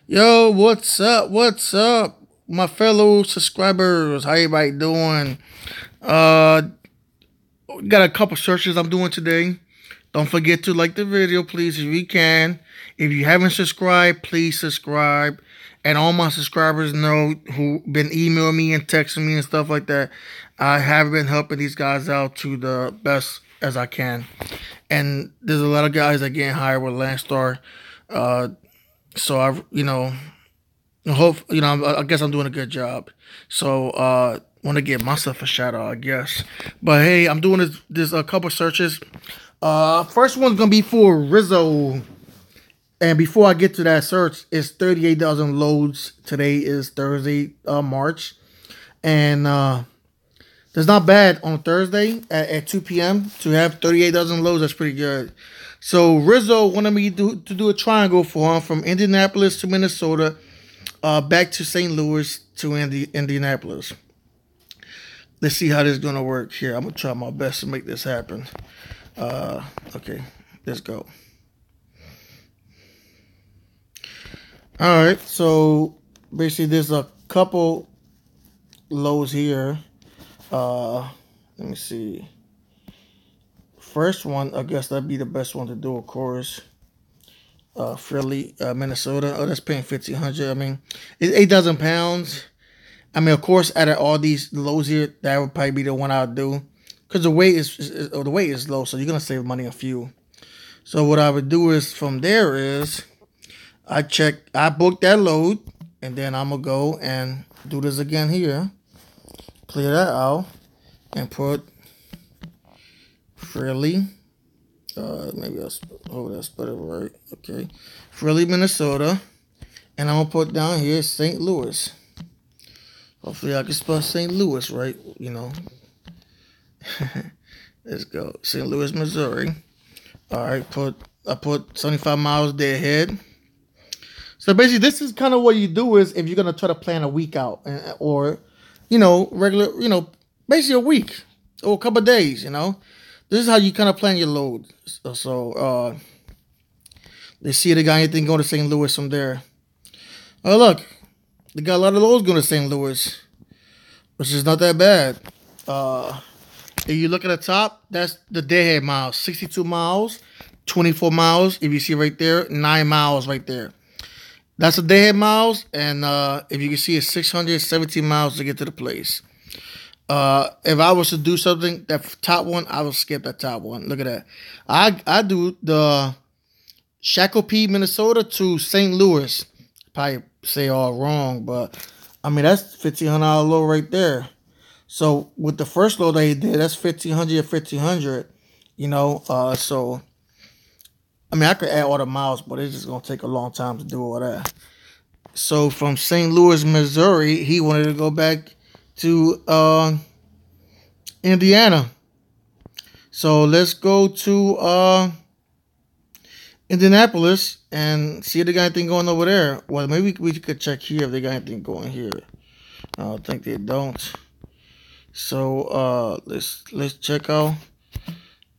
Yo, what's up? What's up, my fellow subscribers? How everybody doing? Uh, got a couple searches I'm doing today. Don't forget to like the video, please, if you can. If you haven't subscribed, please subscribe. And all my subscribers know who been emailing me and texting me and stuff like that. I have been helping these guys out to the best as I can. And there's a lot of guys that getting hired with Landstar. Uh, so I guess I'm doing a good job. So want to give myself a shout out, I guess. But hey, I'm doing this a couple searches. First one's gonna be for Rizzo. And before I get to that search, it's 38,000 loads. Today is Thursday, March, and that's not bad on Thursday at 2 p.m. to have 38,000 loads. That's pretty good. So Rizzo wanted me to do a triangle for him from Indianapolis to Minnesota, back to St. Louis to Indianapolis. Let's see how this is gonna work here. I'm gonna try my best to make this happen. Okay, let's go. All right, so basically there's a couple lows here. Let me see. First one, I guess that'd be the best one to do, of course. Philly, Minnesota. Oh, that's paying 1,500. I mean, it's 8,000 pounds. I mean, of course, out of all these lows here, that would probably be the one I'd do, because the weight is low, so you're gonna save money on fuel. So what I would do is from there is I book that load, and then I'm gonna go and do this again here. Clear that out and put Philly. Maybe I'll spell it right. Okay, Philly, Minnesota, and I'm gonna put down here St. Louis. Hopefully, I can spell St. Louis right. Let's go, St. Louis, Missouri. All right, I put 75 miles deadhead. So basically, this is kind of what you do is if you're gonna try to plan a week out, or regular, basically a week or a couple of days. This is how you kind of plan your load. So let's see if they got anything going to St. Louis from there. Oh, look, they got a lot of loads going to St. Louis, which is not that bad. If you look at the top, that's the deadhead miles, 62 miles, 24 miles. If you see right there, 9 miles right there. That's the deadhead miles, and if you can see, it's 617 miles to get to the place. If I was to do something, that top one, I would skip that top one. Look at that. I do the Shakopee, Minnesota to St. Louis. Probably say all wrong, but I mean that's $1,500 load right there. So with the first load that he did, that's 1,500 or 1,500. So I mean I could add all the miles, but it's just gonna take a long time to do all that. So from St. Louis, Missouri, he wanted to go back to Indiana. So let's go to Indianapolis and see if they got anything going over there. Well, maybe we could check here if they got anything going here. I don't think they don't. So let's check out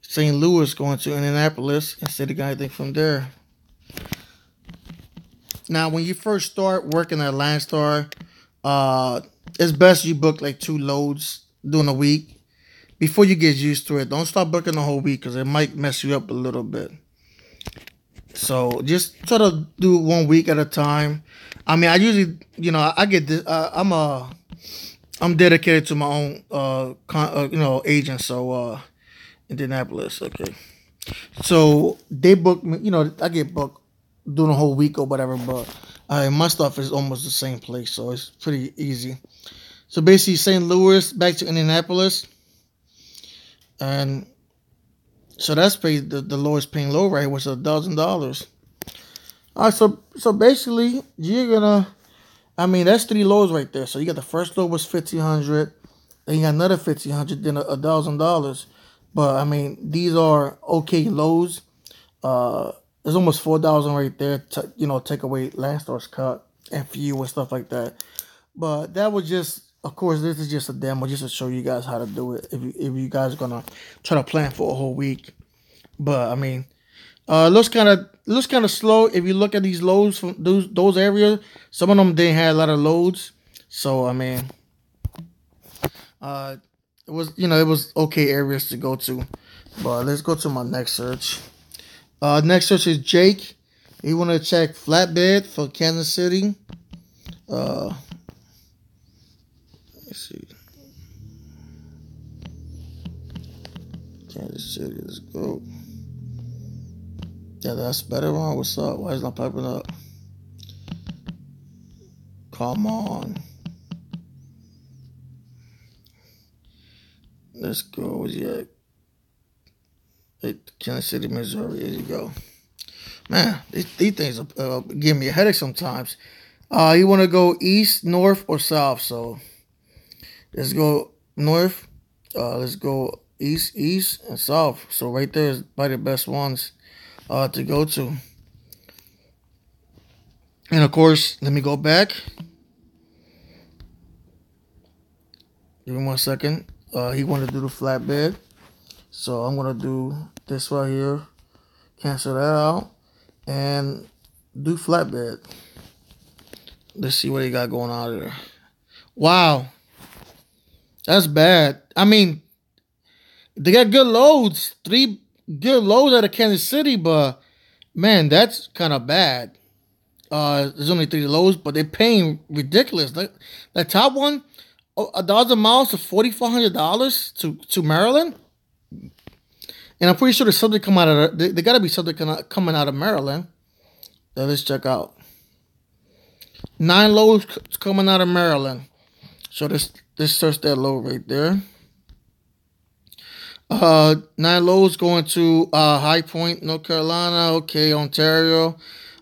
St. Louis going to Indianapolis and see if they got anything from there. Now, when you first start working at Landstar, it's best you book like 2 loads during a week before you get used to it. Don't start booking the whole week because it might mess you up a little bit. So just try to do 1 week at a time. I mean, I usually, I get this. I'm dedicated to my own, agent. So Indianapolis, okay. So they book me. I get booked doing a whole week or whatever, but my stuff is almost the same place, so it's pretty easy. So basically, St. Louis back to Indianapolis, and so that's paid the lowest paying load right, which is $1,000. All right, so basically, you're gonna, I mean, that's 3 loads right there. So you got the first load was 1,500, then you got another 1,500, then $1,000. But I mean, these are okay loads. There's almost 4,000 right there. Take away Landstar's cut and fuel and stuff like that. But that was just, of course, this is just a demo, just to show you guys how to do it. If you guys are gonna try to plan for a whole week, but I mean, Looks kind of slow if you look at these loads from those areas. Some of them didn't have a lot of loads, so I mean, uh, it was it was okay areas to go to. But let's go to my next search. Next search is Jake. He want to check flatbed for Kansas City. Let's see, Kansas City. Let's go. Yeah, that's better one. What's up? Why is it not popping up? Come on. Let's go. Yeah. Kansas City, Missouri. There you go. Man, these things give me a headache sometimes. You want to go east, north, or south? So let's go north. Let's go east, and south. So right there is probably the best ones to go to. And of course, let me go back. Give me 1 second. He wanted to do the flatbed. So I'm going to do this right here. Cancel that out. And do flatbed. Let's see what he got going on there. Wow. That's bad. I mean, they got good loads. 3 good loads out of Kansas City, but man, that's kind of bad. There's only 3 loads, but they're paying ridiculous. The top one, 1,000 miles to $4,400 to Maryland. And I'm pretty sure there's something come out of there. They got to be something coming out of Maryland. Let's check out. 9 loads coming out of Maryland. So this search that load right there. 9 loads going to High Point, North Carolina. Okay, Ontario,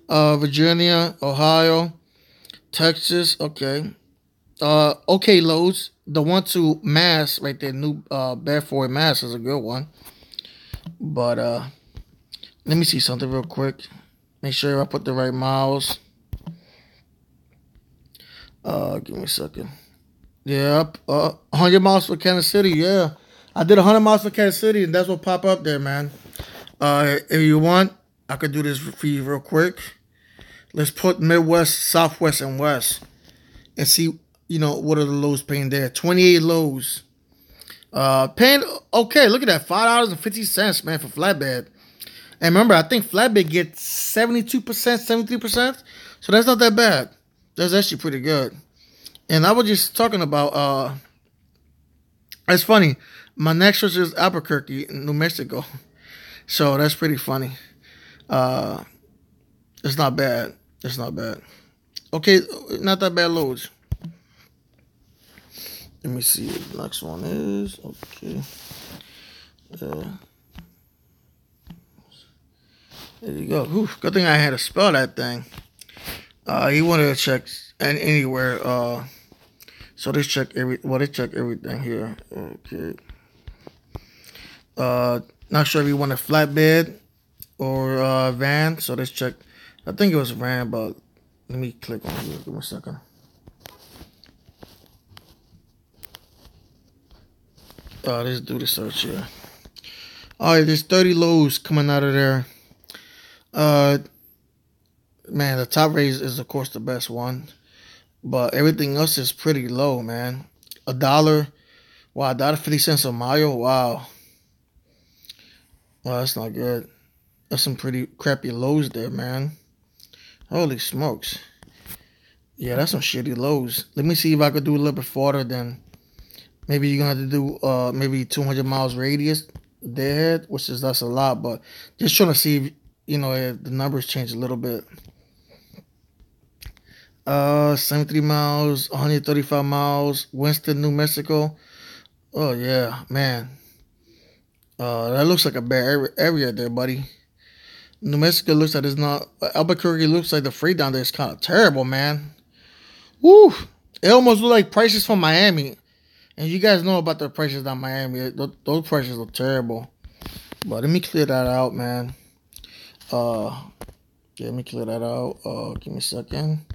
Virginia, Ohio, Texas. Okay. Okay loads. The one to Mass right there, New Bedford, Mass is a good one. But let me see something real quick. Make sure I put the right miles. Give me a second. Yeah, 100 miles for Kansas City. Yeah, I did 100 miles for Kansas City, and that's what pop up there, man. If you want, I could do this for you real quick. Let's put Midwest, Southwest, and West, and see, what are the lows paying there. 28 lows. Paying okay. Look at that, $5.50, man, for flatbed. And remember, I think flatbed gets 72%, 73%. So that's not that bad. That's actually pretty good. And I was just talking about. It's funny. My next search is Albuquerque, New Mexico. So that's pretty funny. It's not bad. It's not bad. Okay, not that bad loads. Let me see what the next one is. Okay. There you go. Oof, good thing I had to spell that thing. He wanted to check anywhere. So they check everything here. Okay. Not sure if you want a flatbed or van. So let's check. I think it was van, but let me click on here. Give me a second. Let's do the search here. All right, there's 30 loads coming out of there. Man, the top rate is of course the best one, but everything else is pretty low, man. $1. Wow, $1.50 a mile. Wow. Wow, that's not good. That's some pretty crappy lows there, man. Holy smokes. Yeah, that's some shitty lows. Let me see if I could do a little bit farther than. Maybe you're going to have to do maybe 200 miles radius deadhead, that's a lot, but just trying to see if, if the numbers change a little bit. 73 miles, 135 miles, Winston, New Mexico. Oh, yeah, man. That looks like a bad area there, buddy. New Mexico looks like it's not. Albuquerque looks like the freight down there is kind of terrible, man. Woo! It almost looks like prices from Miami. And you guys know about the prices down Miami. Those prices are terrible. But let me clear that out, man. Yeah, let me clear that out. Give me a second.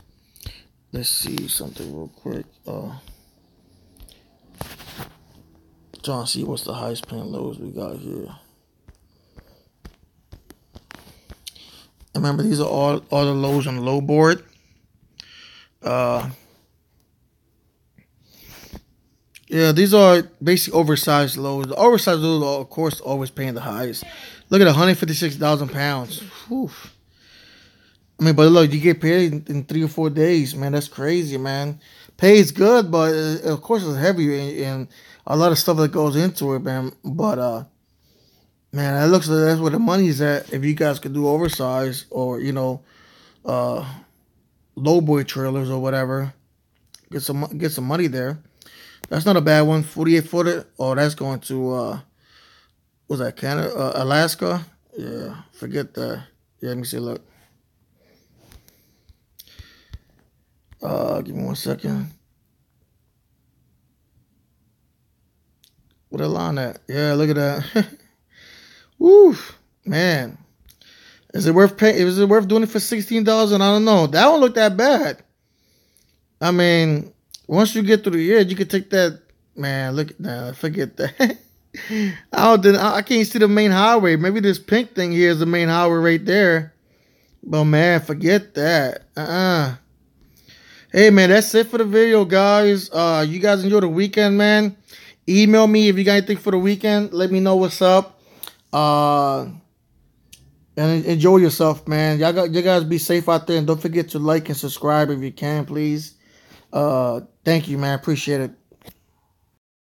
Let's see something real quick. Trying to see what's the highest paying lows we got here. Remember, these are all the loads on the load board. Yeah, these are basically oversized loads. The oversized loads are, of course, always paying the highest. Look at 156,000 pounds. Whew. I mean, but look, you get paid in 3 or 4 days, man. That's crazy, man. Pay is good, but of course it's heavy and a lot of stuff that goes into it, man. But man, that looks like that's where the money's at. If you guys could do oversized or low boy trailers or whatever, get some money there. That's not a bad one. 48 footer. Oh, that's going to was that Canada, Alaska? Yeah, forget that. Yeah, let me see. Look. Give me 1 second. What a line at? Yeah, look at that. Woo, man. Is it worth paying? Is it worth doing it for $16? I don't know. That don't look that bad. I mean, once you get through the year, you can take that. Man, look at that. Forget that. I can't see the main highway. Maybe this pink thing here is the main highway right there. But man, forget that. Hey man, that's it for the video, guys. You guys enjoy the weekend, man. Email me if you got anything for the weekend. Let me know what's up. And enjoy yourself, man. You guys be safe out there, and don't forget to like and subscribe if you can, please. Thank you, man. Appreciate it.